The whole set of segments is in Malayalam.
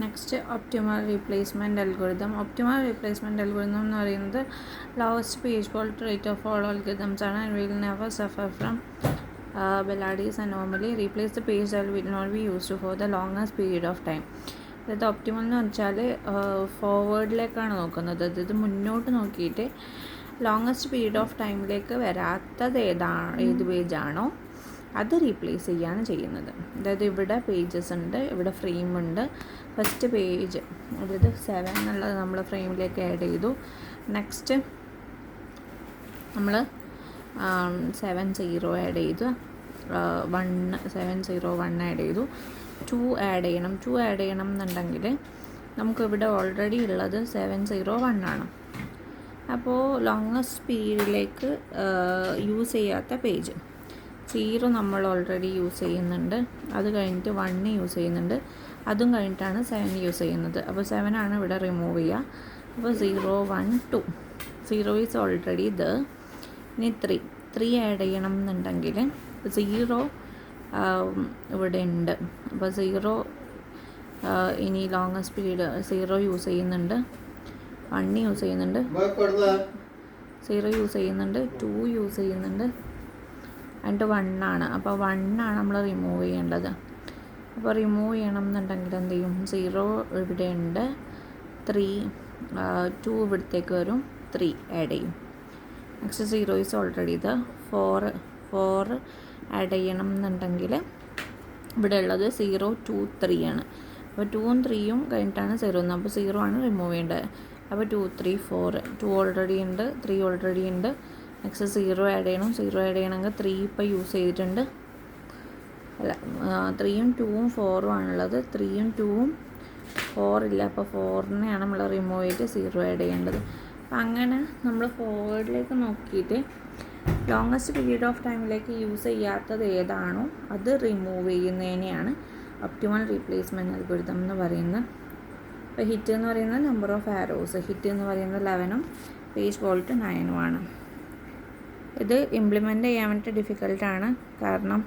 Next optimal replacement algorithm. Optimal replacement algorithm എന്ന് പറയുന്നത് lowest page fault rate of all algorithms ആണ്. And will never suffer from Belady's anomaly. Replace the page that will not be used for the longest period of time. അതായത് ഒപ്റ്റിമൽ എന്ന് വെച്ചാൽ ഫോർവേഡിലേക്കാണ് നോക്കുന്നത്. അതായത് മുന്നോട്ട് നോക്കിയിട്ട് ലോങ്ങസ്റ്റ് പീരീഡ് ഓഫ് ടൈമിലേക്ക് വരാത്തത് ഏത് പേജാണോ അത് റീപ്ലേസ് ചെയ്യാണ് ചെയ്യുന്നത്. അതായത് ഇവിടെ പേജസ് ഉണ്ട്, ഇവിടെ ഫ്രെയിം ഉണ്ട്. ഫസ്റ്റ് പേജ് അതായത് 7 എന്നുള്ളത് നമ്മൾ ഫ്രെയിമിലേക്ക് ആഡ് ചെയ്തു. നെക്സ്റ്റ് നമ്മൾ 70 ആഡ് ചെയ്തു, 701 ആഡ് ചെയ്തു. 2 ആഡ് ചെയ്യണം. 2 ആഡ് ചെയ്യണം എന്നുണ്ടെങ്കിൽ നമുക്കിവിടെ ഓൾറെഡി ഉള്ളത് 701 ആണ്. അപ്പോൾ ലോങ്ങസ്റ്റ് പീരീഡിലേക്ക് യൂസ് ചെയ്യാത്ത പേജ് 0 നമ്മൾ ഓൾറെഡി യൂസ് ചെയ്യുന്നുണ്ട്. അത് കഴിഞ്ഞിട്ട് 1 യൂസ് ചെയ്യുന്നുണ്ട്. അതും കഴിഞ്ഞിട്ടാണ് 7 യൂസ് ചെയ്യുന്നത്. അപ്പോൾ 7 ആണ് ഇവിടെ റിമൂവ് ചെയ്യുക. അപ്പോൾ 0, 1, 2. 0 ഈസ് ഓൾറെഡി ഇത്. ഇനി 3 ആഡ് ചെയ്യണം എന്നുണ്ടെങ്കിൽ 0 ഇവിടെ ഉണ്ട്. അപ്പോൾ 0 ഇനി ലോങ്ങസ്റ്റ് പീരീഡ് 0 യൂസ് ചെയ്യുന്നുണ്ട്, 1 യൂസ് ചെയ്യുന്നുണ്ട്, 0 യൂസ് ചെയ്യുന്നുണ്ട്, 2 യൂസ് ചെയ്യുന്നുണ്ട്, ആൻഡ് 1 ആണ്. അപ്പോൾ 1 ആണ് നമ്മൾ റിമൂവ് ചെയ്യേണ്ടത്. അപ്പോൾ റിമൂവ് ചെയ്യണം എന്നുണ്ടെങ്കിൽ എന്ത് ചെയ്യും? 0 ഇവിടെ ഉണ്ട്, 2 ഇവിടത്തേക്ക് വരും, 3 ആഡ് ചെയ്യും. നെക്സ്റ്റ് 0 ഈസ് ഓൾറെഡി ഇത്. 4 ആഡ് ചെയ്യണം എന്നുണ്ടെങ്കിൽ ഇവിടെ ഉള്ളത് 0, 2, 3 ആണ്. അപ്പോൾ 2ഉം 3യും കഴിഞ്ഞിട്ടാണ് 0 എന്ന്. അപ്പോൾ 0 ആണ് റിമൂവ് ചെയ്യേണ്ടത്. അപ്പോൾ 2, 3, 4. 2 ഓൾറെഡി ഉണ്ട്, 3 ഓൾറെഡി ഉണ്ട്. നെക്സ്റ്റ് 0 ആഡ് ചെയ്യണം. 0 ആഡ് ചെയ്യണമെങ്കിൽ 3 ഇപ്പോൾ യൂസ് ചെയ്തിട്ടുണ്ട്. അല്ല, 3ഉം 2ഉം 4ഉം ആണുള്ളത്. 3ഉം 2ഉം 4 ഇല്ല. അപ്പോൾ 4നെയാണ് നമ്മൾ റിമൂവ് ചെയ്തിട്ട് 0 ആഡ് ചെയ്യേണ്ടത്. അപ്പം അങ്ങനെ നമ്മൾ ഫോർവേഡിലേക്ക് നോക്കിയിട്ട് ലോങ്ങസ്റ്റ് പീരീഡ് ഓഫ് ടൈമിലേക്ക് യൂസ് ചെയ്യാത്തത് ഏതാണോ അത് റിമൂവ് ചെയ്യുന്നതിനെയാണ് ഒപ്റ്റിമൽ റീപ്ലേസ്മെൻറ്റ് അൽഗോരിതം എന്ന് പറയുന്നത്. ഇപ്പോൾ ഹിറ്റ് എന്ന് പറയുന്നത് നമ്പർ ഓഫ് ആരോസ്, ഹിറ്റ് എന്ന് പറയുന്നത് 11ഉം പേജ് ഫോൾട്ട് 9ഉം ആണ്. ഇത് ഇംപ്ലിമെൻ്റ് ചെയ്യാൻ വേണ്ടി ഡിഫിക്കൽട്ടാണ്, കാരണം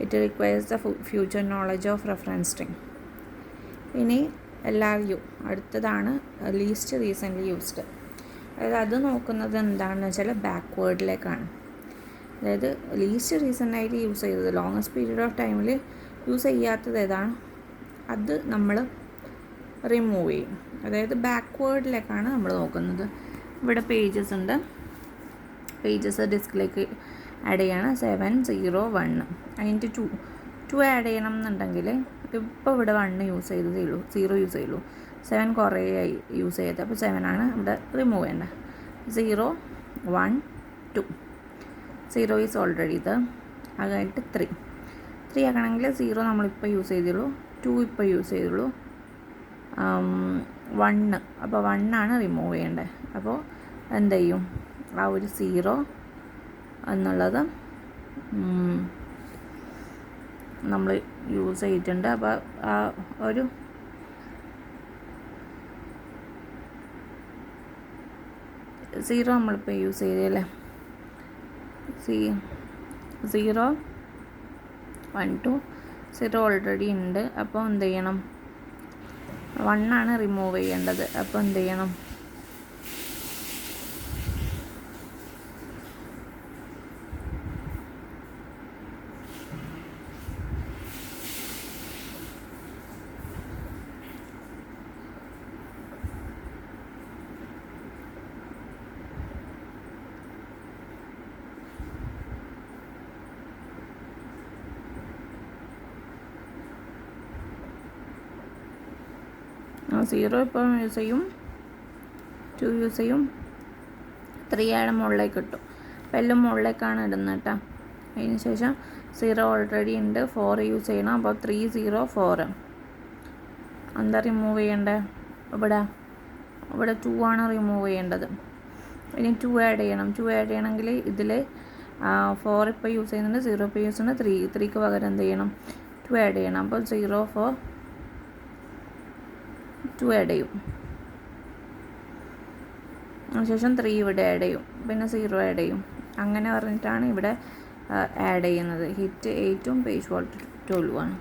it requires the future knowledge of reference string. ഇനി LRU അടുത്തതാണ് ലീസ്റ്റ് റീസെൻ്റ്ലി യൂസ്ഡ്. അതായത് അത് നോക്കുന്നത് എന്താണെന്ന് വെച്ചാൽ ബാക്ക്വേർഡിലേക്കാണ്. അതായത് ലീസ്റ്റ് റീസെൻ്റായിട്ട് യൂസ് ചെയ്തത് ലോങ്ങസ്റ്റ് പീരീഡ് ഓഫ് ടൈമിൽ യൂസ് ചെയ്യാത്തത് ഏതാണ് അത് നമ്മൾ റിമൂവ് ചെയ്യും. അതായത് ബാക്ക്വേർഡിലേക്കാണ് നമ്മൾ നോക്കുന്നത്. ഇവിടെ പേജസ് ഉണ്ട്, പേജസ് ഡിസ്കിലേക്ക് ആഡ് ചെയ്യണം. 7, 0, 1. അതിൻ്റെ 2 ആഡ് ചെയ്യണം എന്നുണ്ടെങ്കിൽ ഇപ്പോൾ ഇവിടെ 1 യൂസ് ചെയ്തതേ ഉള്ളൂ, 0 യൂസ് ചെയ്യുള്ളൂ. 7 കുറേ ആയി യൂസ് ചെയ്തത്. അപ്പോൾ 7 ആണ് ഇവിടെ റിമൂവ് ചെയ്യേണ്ടത്. 0, 1, 2. 0 ഈസ് ഓൾറെഡി ഇത്. അത് കഴിഞ്ഞിട്ട് 3 ആക്കണമെങ്കിൽ 0 നമ്മളിപ്പോൾ യൂസ് ചെയ്തുള്ളൂ, 2 ഇപ്പോൾ യൂസ് ചെയ്തുള്ളൂ, 1. അപ്പോൾ 1 ആണ് റിമൂവ് ചെയ്യേണ്ടത്. അപ്പോൾ എന്ത് ചെയ്യും? ആ ഒരു 0 എന്നുള്ളത് നമ്മൾ യൂസ് ചെയ്തിട്ടുണ്ട്. അപ്പോൾ ആ ഒരു സീറോ നമ്മളിപ്പോൾ യൂസ് ചെയ്തല്ലേ, 0, 1, 2. 0 ഓൾറെഡി ഉണ്ട്. അപ്പോൾ എന്ത് ചെയ്യണം? 1 ആണ് റിമൂവ് ചെയ്യേണ്ടത്. അപ്പോൾ എന്ത് ചെയ്യണം? സീറോ ഇപ്പോൾ യൂസ് ചെയ്യും, 2 യൂസ് ചെയ്യും, 3 ആടെ മുകളിലേക്ക് കിട്ടും. അപ്പോൾ എല്ലാം മുകളിലേക്കാണ് ഇടുന്നത് കേട്ടോ. അതിന് ശേഷം 0 ഓൾറെഡി ഉണ്ട്, 4 യൂസ് ചെയ്യണം. അപ്പോൾ 3, 0, 4. എന്താ റിമൂവ് ചെയ്യേണ്ടത്? ഇവിടെ 2 ആണ് റിമൂവ് ചെയ്യേണ്ടത്. ഇനി 2 ആഡ് ചെയ്യണം. 2 ആഡ് ചെയ്യണമെങ്കിൽ ഇതിൽ 4 ഇപ്പോൾ യൂസ് ചെയ്യുന്നുണ്ട്, 0 ഇപ്പോൾ യൂസ് ചെയ്യുന്നുണ്ട്, 3ക്ക് പകരം എന്ത് ചെയ്യണം? 2 ആഡ് ചെയ്യണം. അപ്പോൾ 0, 4, 2 ആഡ് ചെയ്യും. അതിനുശേഷം 3 ഇവിടെ ആഡ് ചെയ്യും, പിന്നെ 0 ആഡ് ചെയ്യും. അങ്ങനെ പറഞ്ഞിട്ടാണ് ഇവിടെ ആഡ് ചെയ്യുന്നത്. ഹിറ്റ് 8ഉം പേജ് ഫോൾട്ട് 12 ആണ്.